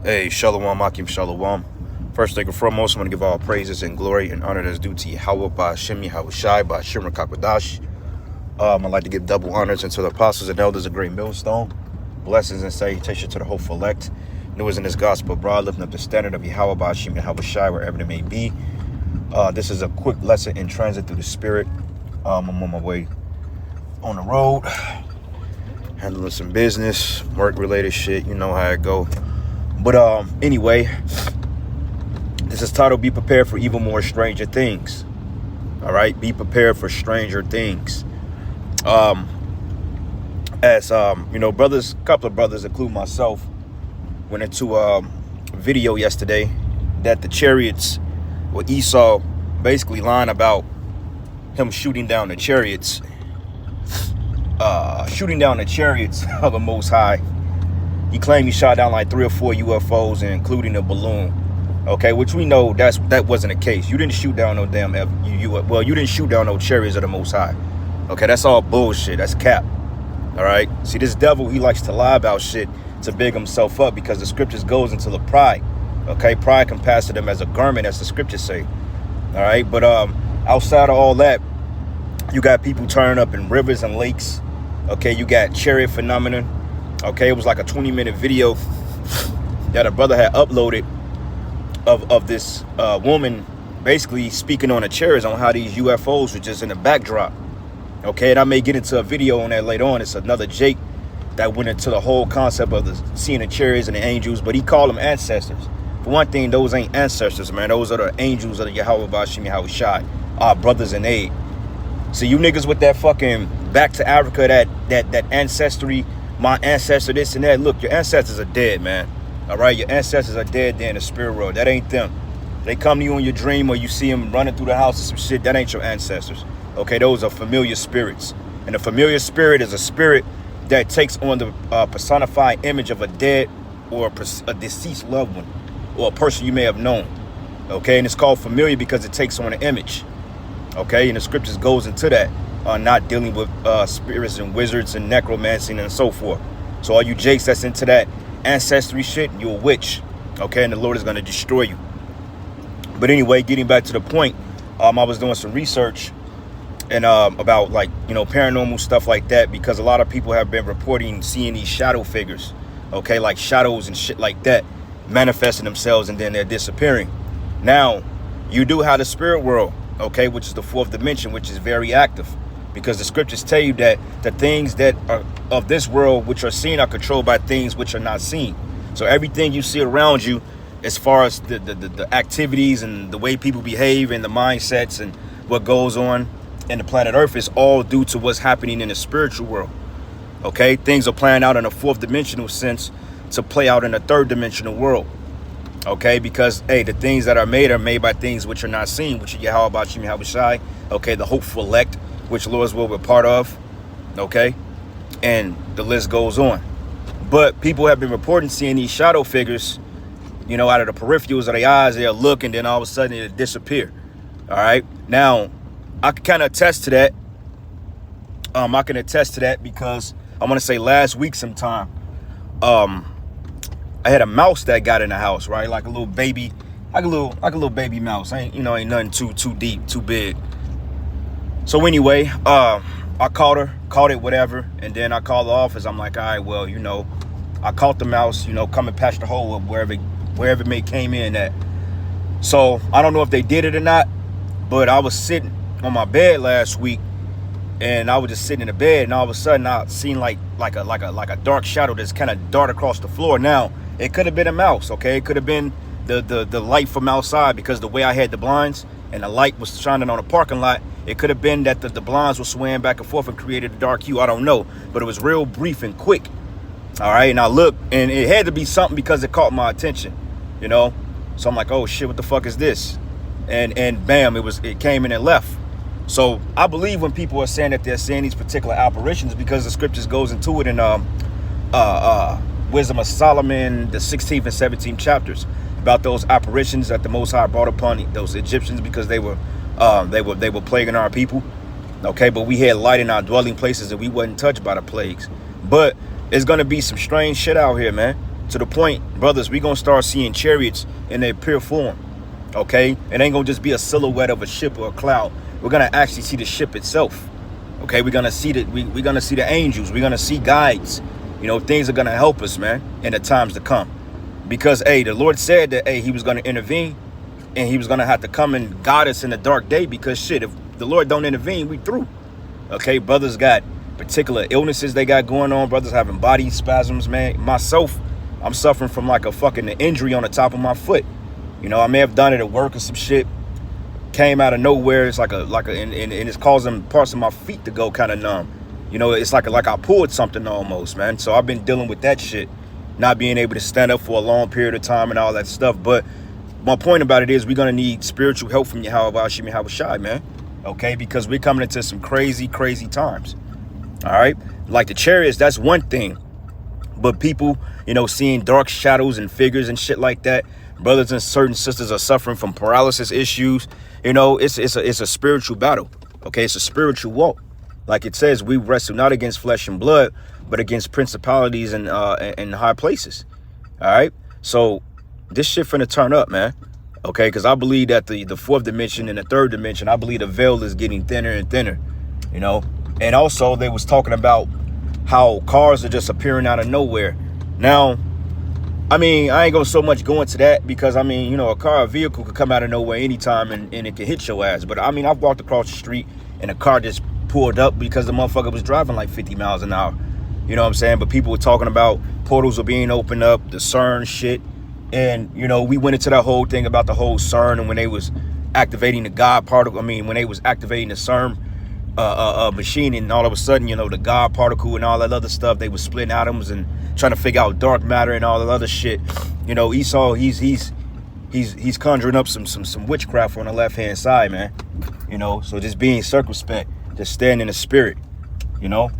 Hey, Shalom, Akim Shalom. First thing and foremost, I want to give all praises and glory and honor that's due to Yahweh by Hashem Yahushai by Shimmer Kakwadash. I'd like to give double honors unto the apostles and elders of Great Millstone. Blessings and salutation to the hopeful elect. New is in this gospel abroad, lifting up the standard of Yahweh by Hashem Yahushai wherever it may be. This is a quick lesson in transit through the spirit. I'm on my way on the road, handling some business, work-related shit. You know how it go. But anyway, this is titled Be Prepared for Even More Stranger Things. All right, be prepared for stranger things. As you know, brothers, a couple of brothers, including myself, went into a video yesterday that the chariots with Esau basically lying about him shooting down the chariots of the Most High. He claimed he shot down like 3 or 4 UFOs, including a balloon. Okay, which we know that wasn't the case. You didn't shoot down no damn you didn't shoot down no chariots of the Most High. Okay, that's all bullshit. That's cap. All right. See, this devil, he likes to lie about shit to big himself up because the scriptures goes into the pride. Okay, pride can pass to them as a garment, as the scriptures say. All right, but outside of all that, you got people turning up in rivers and lakes. Okay, you got chariot phenomenon. Okay, it was like a 20-minute video that a brother had uploaded of this woman basically speaking on the chairs on how these UFOs were just in the backdrop. Okay, and I may get into a video on that later on. It's another Jake that went into the whole concept of seeing the chariots and the angels, but he called them ancestors. For one thing, those ain't ancestors, man. Those are the angels of the Yahweh Bashim Yahushai, our brothers in aid. So you niggas with that fucking back to Africa, that ancestry, my ancestor, this and that. Look, your ancestors are dead, man. All right, your ancestors are dead there in the spirit world. That ain't them. They come to you in your dream or you see them running through the house or some shit. That ain't your ancestors. Okay, those are familiar spirits. And a familiar spirit is a spirit that takes on the personified image of a dead or a deceased loved one or a person you may have known. Okay, and it's called familiar because it takes on an image. Okay, and the scriptures goes into that. Not dealing with spirits and wizards and necromancy and so forth. So all you jakes that's into that ancestry shit, you're a witch. Okay, and the Lord is going to destroy you. But anyway, getting back to the point, I was doing some research and about, like, you know, paranormal stuff like that, because a lot of people have been reporting seeing these shadow figures, okay, like shadows and shit like that manifesting themselves and then they're disappearing. Now, you do have the spirit world, okay, which is the 4th dimension, which is very active. Because the scriptures tell you that the things that are of this world, which are seen, are controlled by things which are not seen. So everything you see around you, as far as the activities and the way people behave and the mindsets and what goes on in the planet Earth, is all due to what's happening in the spiritual world. Okay, things are playing out in a 4th dimensional sense to play out in a 3rd dimensional world. Okay, because hey, the things that are made by things which are not seen, which are Yahweh Bashim Yahushai. Okay, the hopeful elect, which Lord's will we're part of, okay? And the list goes on. But people have been reporting seeing these shadow figures, you know, out of the peripherals of their eyes. They'll look and then all of a sudden it'll disappear, all right? Now, I can kind of attest to that. I can attest to that because I want to say last week sometime, I had a mouse that got in the house, right? Like a little baby, like a little baby mouse. Ain't nothing too deep, too big. So anyway, I caught it, whatever. And then I called the office. I'm like, all right, well, you know, I caught the mouse, you know, come and patch the hole up wherever it may came in at. So I don't know if they did it or not, but I was sitting on my bed last week and I was just sitting in the bed and all of a sudden I seen like a dark shadow that's kind of dart across the floor. Now, it could have been a mouse, okay? It could have been the light from outside, because the way I had the blinds and the light was shining on the parking lot. It could have been that the blinds were swaying back and forth and created a dark hue. I don't know. But it was real brief and quick. All right. And I looked, and it had to be something because it caught my attention, you know. So I'm like, oh, shit, what the fuck is this? And bam, it came in and left. So I believe when people are saying that they're seeing these particular apparitions, because the scriptures goes into it in Wisdom of Solomon, the 16th and 17th chapters, about those apparitions that the Most High brought upon those Egyptians because they were plaguing our people. Okay, but we had light in our dwelling places and we wasn't touched by the plagues. But it's gonna be some strange shit out here, man. to the point, brothers, we're going to start seeing chariots in their pure form. Okay? It ain't going to just be a silhouette of a ship or a cloud. We're going to actually see the ship itself. Okay? We're going to see we're going to see the angels. We're going to see guides. You know, things are going to help us, man, in the times to come. Because, hey, the Lord said that, hey, he was going to intervene and he was going to have to come and guide us in the dark day because, shit, if the Lord don't intervene, we through. Okay? Brothers got particular illnesses they got going on. Brothers having body spasms, man. Myself, I'm suffering from like a fucking injury on the top of my foot. You know, I may have done it at work or some shit. Came out of nowhere. It's and it's causing parts of my feet to go kind of numb. You know, it's like I pulled something almost, man. So I've been dealing with that shit. Not being able to stand up for a long period of time and all that stuff. But my point about it is we're going to need spiritual help from Yahweh Hashem Yahweh Shai, man. Okay? Because we're coming into some crazy, crazy times. All right? Like the chariots, that's one thing. But people, you know, seeing dark shadows and figures and shit like that. Brothers and certain sisters are suffering from paralysis issues. You know, it's a spiritual battle. Okay? It's a spiritual walk. Like it says, we wrestle not against flesh and blood, but against principalities and high places. All right? So this shit finna turn up, man. Okay? Because I believe that the fourth dimension and the third dimension, I believe the veil is getting thinner and thinner. You know? And also they was talking about how cars are just appearing out of nowhere. Now, I mean, I ain't gonna so much go into that because, I mean, you know, a vehicle could come out of nowhere anytime and it can hit your ass. But, I mean, I've walked across the street and a car just pulled up because the motherfucker was driving like 50 miles an hour. You know what I'm saying? But people were talking about portals are being opened up, the CERN shit. And, you know, we went into that whole thing about the whole CERN and when they was activating the God particle. I mean, when they was activating the CERN machine and all of a sudden, you know, the God particle and all that other stuff, they was splitting atoms and trying to figure out dark matter and all that other shit. You know, Esau, he's conjuring up some witchcraft on the left-hand side, man. You know, so just being circumspect, just staying in the spirit, you know.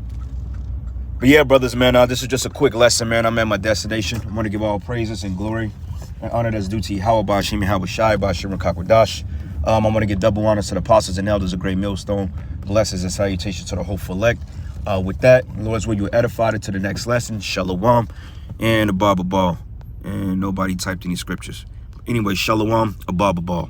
But yeah, brothers, man, this is just a quick lesson, man. I'm at my destination. I'm going to give all praises and glory and honor that's due to Yahweh Hashem Yahweh Shai B'Shem Rakakwadash. I'm going to give double honor to the apostles and elders of Great Millstone. Blessings and salutations to the whole elect. With that, Lord's will you edified it to the next lesson. Shalom and a Baba Ball. And nobody typed any scriptures. Anyway, Shalom, a Baba Ball.